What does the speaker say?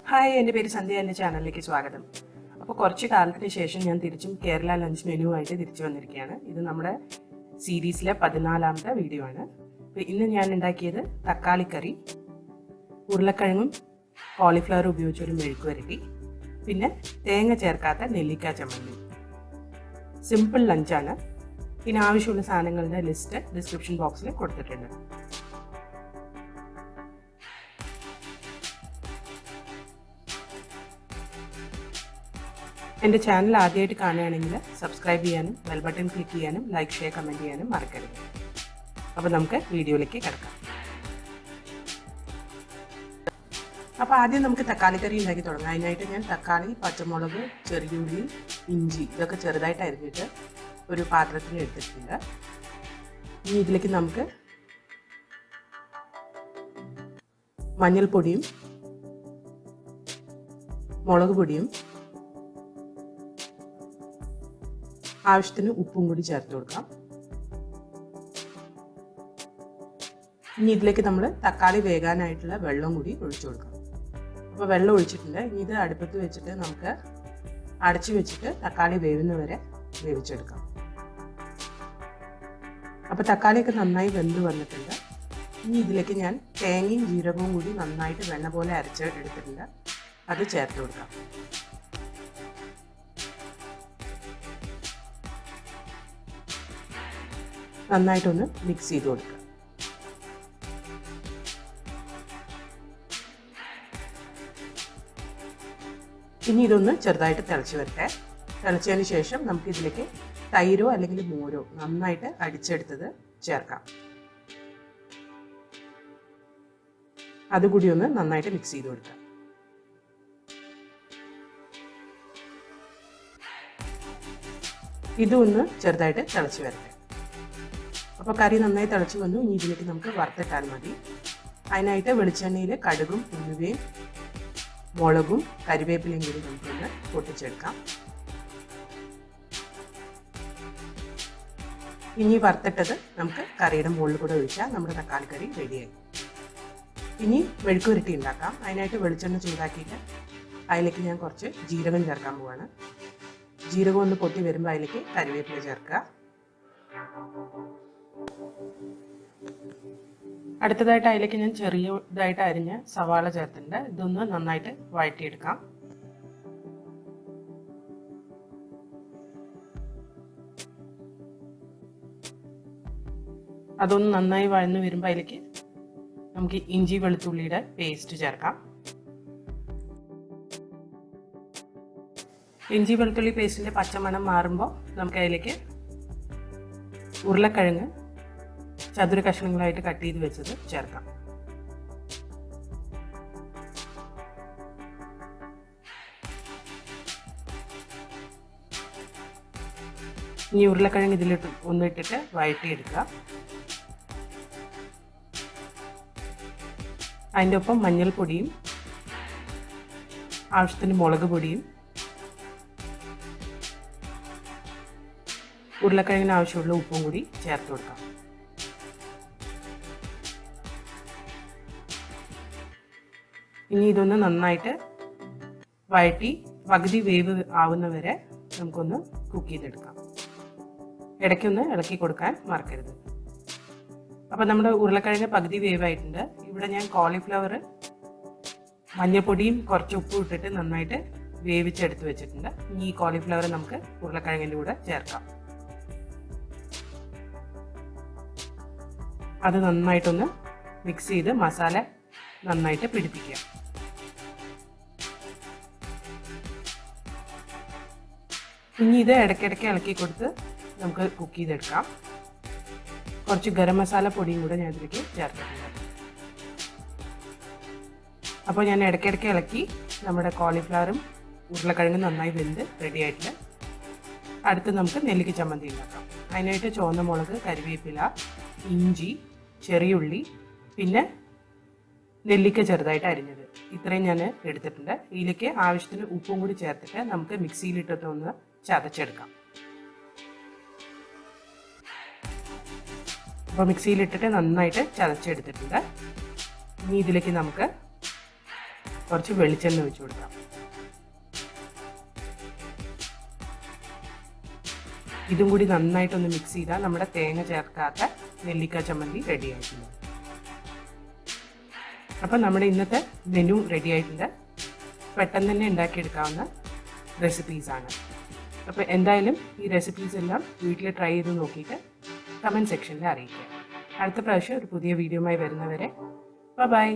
Hi, എൻ്റെ പേര് സന്ധ്യ. എൻ്റെ ചാനലിലേക്ക് സ്വാഗതം. അപ്പോൾ കുറച്ച് കാലത്തിന് ശേഷം ഞാൻ തിരിച്ചും കേരള ലഞ്ച് മെനുവായിട്ട് തിരിച്ചു വന്നിരിക്കുകയാണ്. ഇത് നമ്മുടെ സീരീസിലെ 14ാമത്തെ വീഡിയോ ആണ്. അപ്പോൾ ഇന്ന് ഞാൻ ഉണ്ടാക്കിയത് തക്കാളിക്കറി, ഉരുളക്കിഴങ്ങും കോളിഫ്ലവർ ഉപയോഗിച്ചൊരു മെഴുക്ക് വരട്ടി, പിന്നെ തേങ്ങ ചേർക്കാത്ത നെല്ലിക്ക ചമ്മന്തി. സിമ്പിൾ ലഞ്ചാണ്. പിന്നെ ആവശ്യമുള്ള സാധനങ്ങളുടെ ലിസ്റ്റ് ഡിസ്ക്രിപ്ഷൻ ബോക്സിൽ കൊടുത്തിട്ടുണ്ട്. എൻ്റെ ചാനൽ ആദ്യമായിട്ട് കാണുകയാണെങ്കിൽ സബ്സ്ക്രൈബ് ചെയ്യാനും ബെൽ ബട്ടൺ ക്ലിക്ക് ചെയ്യാനും ലൈക്ക് ഷെയർ കമൻറ്റ് ചെയ്യാനും മറക്കരുത്. അപ്പോൾ നമുക്ക് വീഡിയോയിലേക്ക് കിടക്കാം. അപ്പോൾ ആദ്യം നമുക്ക് തക്കാളിക്കറി ഉണ്ടാക്കി തുടങ്ങാം. അതിനായിട്ട് ഞാൻ തക്കാളി, പച്ചമുളക്, ചെറിയുള്ളി, ഇഞ്ചി ഇതൊക്കെ ചെറുതായിട്ട് അരിഞ്ഞിട്ട് ഒരു പാത്രത്തിൽ എടുത്തിട്ടുണ്ട്. ഇനി ഇതിലേക്ക് നമുക്ക് മഞ്ഞൾപ്പൊടിയും മുളക് പൊടിയും ആവശ്യത്തിന് ഉപ്പും കൂടി ചേർത്ത് കൊടുക്കാം. ഇനി ഇതിലേക്ക് നമ്മൾ തക്കാളി വേകാനായിട്ടുള്ള വെള്ളം കൂടി ഒഴിച്ചു കൊടുക്കാം. അപ്പോൾ വെള്ളം ഒഴിച്ചിട്ടുണ്ട്. ഇനി ഇത് അടുപ്പത്ത് വെച്ചിട്ട് നമുക്ക് അടച്ചു വെച്ചിട്ട് തക്കാളി വേവുന്നവരെ വേവിച്ചെടുക്കാം. അപ്പോൾ തക്കാളിയൊക്കെ നന്നായി വെന്ത് വന്നിട്ടുണ്ട്. ഇനി ഇതിലേക്ക് ഞാൻ തേങ്ങയും ജീരകവും കൂടി നന്നായിട്ട് വെണ്ണ പോലെ അരച്ച് എടുത്തിട്ടുണ്ട്. അത് ചേർത്ത് കൊടുക്കാം. നന്നായിട്ടൊന്ന് മിക്സ് ചെയ്ത് കൊടുക്കുക. ഇനി ഇതൊന്ന് ചെറുതായിട്ട് തിളച്ച് വരട്ടെ. തിളച്ചതിന് ശേഷം നമുക്ക് ഇതിലേക്ക് തൈരോ അല്ലെങ്കിൽ മോരോ നന്നായിട്ട് അടിച്ചെടുത്തത് ചേർക്കാം. അതുകൂടി ഒന്ന് നന്നായിട്ട് മിക്സ് ചെയ്ത് കൊടുക്കാം. ഇതൊന്ന് ചെറുതായിട്ട് തിളച്ച് വരട്ടെ. അപ്പോൾ കറി നന്നായി തിളച്ച് വന്നു. ഇനി ഇതിലേക്ക് നമുക്ക് വറുത്തിട്ടാൽ മതി. അതിനായിട്ട് വെളിച്ചെണ്ണയിൽ കടുകും ഉലുവയും മുളകും കരിവേപ്പിലയും കൂടി നമുക്കൊന്ന് പൊട്ടിച്ചെടുക്കാം. ഇനി വറുത്തിട്ടത് നമുക്ക് കറിയുടെ മുകളിൽ കൂടെ ഒഴിച്ചാൽ നമ്മുടെ തക്കാളി കറി റെഡിയായി. ഇനി മെഴുക്ക് വരട്ടി ഉണ്ടാക്കാം. അതിനായിട്ട് വെളിച്ചെണ്ണ ചൂടാക്കിയിട്ട് അതിലേക്ക് ഞാൻ കുറച്ച് ജീരകം ചേർക്കാൻ പോവാണ്. ജീരകം ഒന്ന് പൊട്ടി വരുമ്പോൾ അതിലേക്ക് കരിവേപ്പില ചേർക്കുക. അടുത്തതായിട്ട് അതിലേക്ക് ഞാൻ ചെറിയതായിട്ട് അരിഞ്ഞ സവാള ചേർത്തിട്ടുണ്ട്. ഇതൊന്ന് നന്നായിട്ട് വഴറ്റിയെടുക്കാം. അതൊന്ന് നന്നായി വഴന്ന് വരുമ്പോൾ അതിലേക്ക് നമുക്ക് ഇഞ്ചി വെളുത്തുള്ളിയുടെ പേസ്റ്റ് ചേർക്കാം. ഇഞ്ചി വെളുത്തുള്ളി പേസ്റ്റിൻ്റെ പച്ചമണം മാറുമ്പോൾ നമുക്ക് അതിലേക്ക് ഉരുളക്കിഴങ്ങ് ചതുര കഷ്ണങ്ങളായിട്ട് കട്ട് ചെയ്ത് വെച്ചത് ചേർക്കാം. ഇനി ഉരുളക്കിഴങ്ങ് ഇതിലിട്ട് ഒന്നിട്ടിട്ട് വഴറ്റിയെടുക്കുക. അതിൻ്റെ ഒപ്പം മഞ്ഞൾപ്പൊടിയും ആവശ്യത്തിന് മുളക് പൊടിയും ഉരുളക്കിഴങ്ങിന് ആവശ്യമുള്ള ഉപ്പും കൂടി ചേർത്ത് കൊടുക്കാം. ഇനി ഇതൊന്ന് നന്നായിട്ട് വഴറ്റി പകുതി വേവ് ആവുന്നവരെ നമുക്കൊന്ന് കുക്ക് ചെയ്തെടുക്കാം. ഇടയ്ക്കൊന്ന് ഇളക്കി കൊടുക്കാൻ മറക്കരുത്. അപ്പം നമ്മുടെ ഉരുളക്കിഴങ്ങ് പകുതി വേവായിട്ടുണ്ട്. ഇവിടെ ഞാൻ കോളിഫ്ലവർ മഞ്ഞൾപ്പൊടിയും കുറച്ച് ഉപ്പും ഇട്ടിട്ട് നന്നായിട്ട് വേവിച്ചെടുത്ത് വെച്ചിട്ടുണ്ട്. ഇനി ഈ കോളിഫ്ലവർ നമുക്ക് ഉരുളക്കിഴങ്ങിൻ്റെ കൂടെ ചേർക്കാം. അത് നന്നായിട്ടൊന്ന് മിക്സ് ചെയ്ത് മസാല നന്നായിട്ട് പിടിപ്പിക്കുക. ഇനി ഇത് ഇടയ്ക്കിടയ്ക്ക് ഇളക്കി കൊടുത്ത് നമുക്ക് കുക്ക് ചെയ്തെടുക്കാം. കുറച്ച് ഗരം മസാല പൊടിയും കൂടെ ഞാൻ ഇതിലേക്ക് ചേർത്തിട്ടുണ്ട്. അപ്പോൾ ഞാൻ ഇടയ്ക്കിടയ്ക്ക് ഇളക്കി നമ്മുടെ കോളിഫ്ലവറും ഉരുളക്കിഴങ്ങും നന്നായി വെന്ത് റെഡി ആയിട്ടുണ്ട്. അടുത്ത് നമുക്ക് നെല്ലിക്ക ചമ്മന്തി ഉണ്ടാക്കാം. അതിനായിട്ട് ചുവന്ന മുളക്, കരിവേപ്പില, ഇഞ്ചി, ചെറിയുള്ളി, പിന്നെ നെല്ലിക്ക ചെറുതായിട്ട് അരിഞ്ഞത്, ഇത്രയും ഞാൻ എടുത്തിട്ടുണ്ട്. ഇതിലേക്ക് ആവശ്യത്തിന് ഉപ്പും കൂടി ചേർത്തിട്ട് നമുക്ക് മിക്സിയിലിട്ടിട്ട് ഒന്ന് ചതച്ചെടുക്കാം. അപ്പോൾ മിക്സിയിലിട്ടിട്ട് നന്നായിട്ട് ചതച്ചെടുത്തിട്ടുണ്ട്. ഇനി ഇതിലേക്ക് നമുക്ക് കുറച്ച് വെളിച്ചെണ്ണ ഒഴിച്ചു കൊടുക്കാം. ഇതും കൂടി നന്നായിട്ടൊന്ന് മിക്സ് ചെയ്താൽ നമ്മുടെ തേങ്ങ ചേർക്കാത്ത നെല്ലിക്ക ചമ്മന്തി റെഡി ആയിട്ടുണ്ട്. അപ്പോൾ നമ്മുടെ ഇന്നത്തെ മെനു റെഡി ആയിട്ടുണ്ട്. പെട്ടെന്ന് തന്നെ ഉണ്ടാക്കിയെടുക്കാവുന്ന റെസിപ്പീസാണ്. അപ്പോൾ എന്തായാലും ഈ റെസിപ്പീസ് എല്ലാം വീട്ടിൽ ട്രൈ ചെയ്ത് നോക്കിയിട്ട് കമൻറ്റ് സെക്ഷനിൽ അറിയിക്കുക. അടുത്ത പ്രാവശ്യം ഒരു പുതിയ വീഡിയോയുമായി വരുന്നവരെ ബൈ.